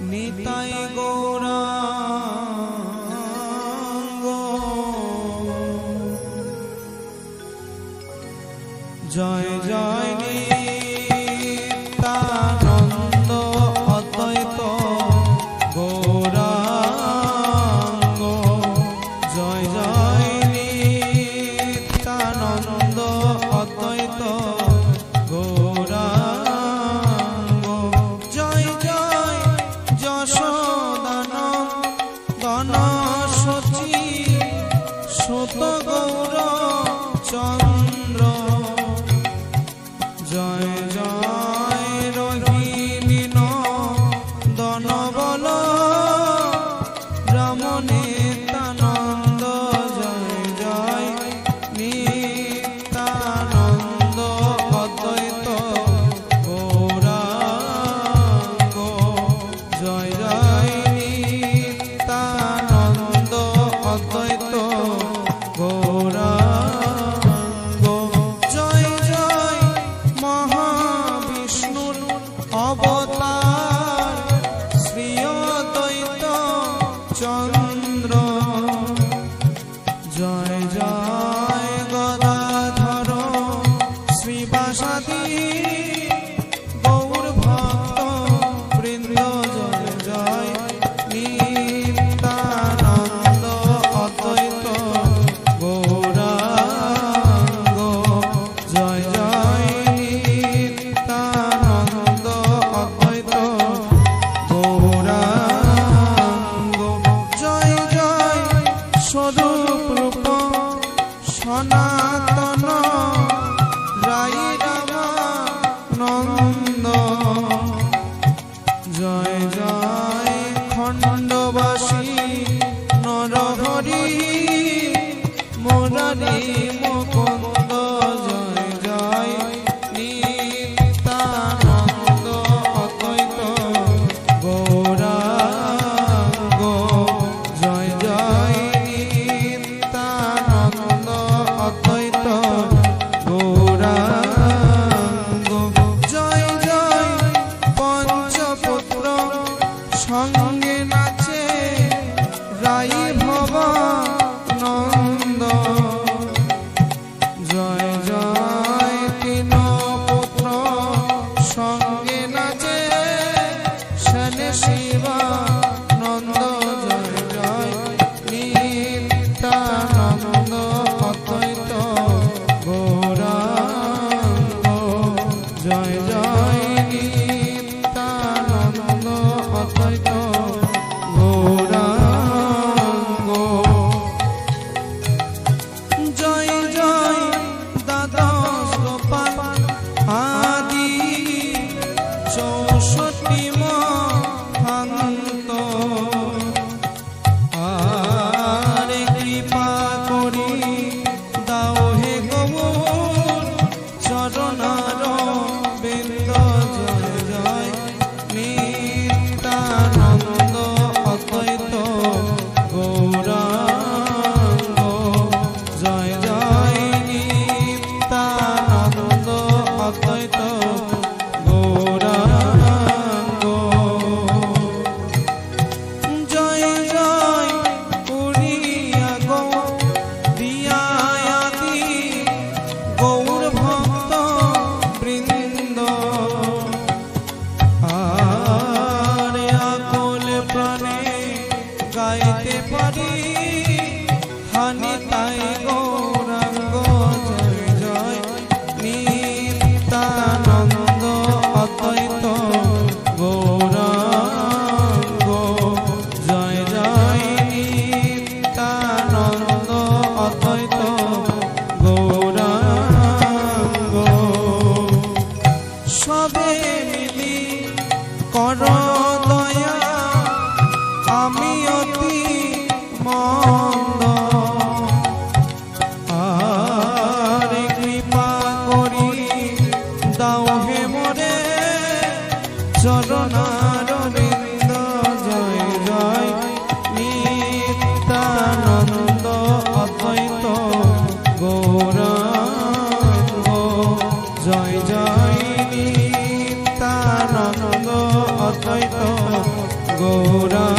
নিতাই গৌরাঙ্গ জয় জয় নিত্যানন্দ অদ্বৈত গৌরাঙ্গ জয় জয় নিত্যানন্দ অদ্বৈত গৌরাঙ্গ জয় জয় যশোদানন্দন সচি সুত গৌর চন্দ্র জয় জয় রোহিণী নন্দন বল রাম নিত্যানন্দ জয় জয় নিত্যানন্দ অদ্বৈত গৌরাঙ্গ জয় জয় নিত্যানন্দ অদ্বৈত গৌরাঙ্গ জয় জয় মহাবিষ্ণুর অবতার শ্রী অদ্বৈত চন্দ্র জয় জয় গদাধর শ্রীবাসাদি গৌর ভক্ত বৃন্দ জয় জয় নিত্যানন্দ অদ্বৈত গৌরাঙ্গ জয় জয় নিত্যানন্দ অদ্বৈত গৌরাঙ্গ জয় জয় স্বরূপ রূপ সনাতন রাই রামানন্দ জয় জয় খণ্ডবাসী নরহরি মুরারি মুকুন্দ জয় জয় নিত্যানন্দ অদ্বৈত গৌরাঙ্গ জয় জয় নিত্যানন্দ অদ্বৈত গৌরাঙ্গ জয় জয় পঞ্চপুত্র সঙ্গে নাচে রাই ভবানন্দ জয় জয় তিন পুত্র সঙ্গে নাচে সেন শিবানন্দ জয় জয় নিত্যানন্দ অদ্বৈত গৌরাঙ্গ জয় জয় নিত্যানন্দ অদ্বৈত গৌরাঙ্গ জয় জয় দ্বাদশ গোপাল আদি 64 মহান্ত আরে কৃপা করি দাও হে গৌর চরণার বিন্দ জয় জয় নিত্যানন্দ অদ্বৈত গৌরাঙ্গ জয় জয় নিত্যানন্দ অদ্বৈত গৌরাঙ্গ জয় জয় পুরিয়া গৌরিয়াদি গৌর ভক্ত বৃন্দ আরে আকুল প্রাণে গাইতে পারি হানি তাই গৌরাঙ্গ জয় জয় নিত্যানন্দ অদ্বৈত গৌরাঙ্গ জয় জয় নিত্যানন্দ অদ্বৈত গৌরাঙ্গ সবে মিলি কর দয়া আমি অতি মন্দ আরে কৃপা করি দাও হে মোরে চরণার বিন্দ জয় জয় নিত্যানন্দ অদ্বৈত গৌরাঙ্গ জয় জয় নিত্যানন্দ অদ্বৈত গৌরা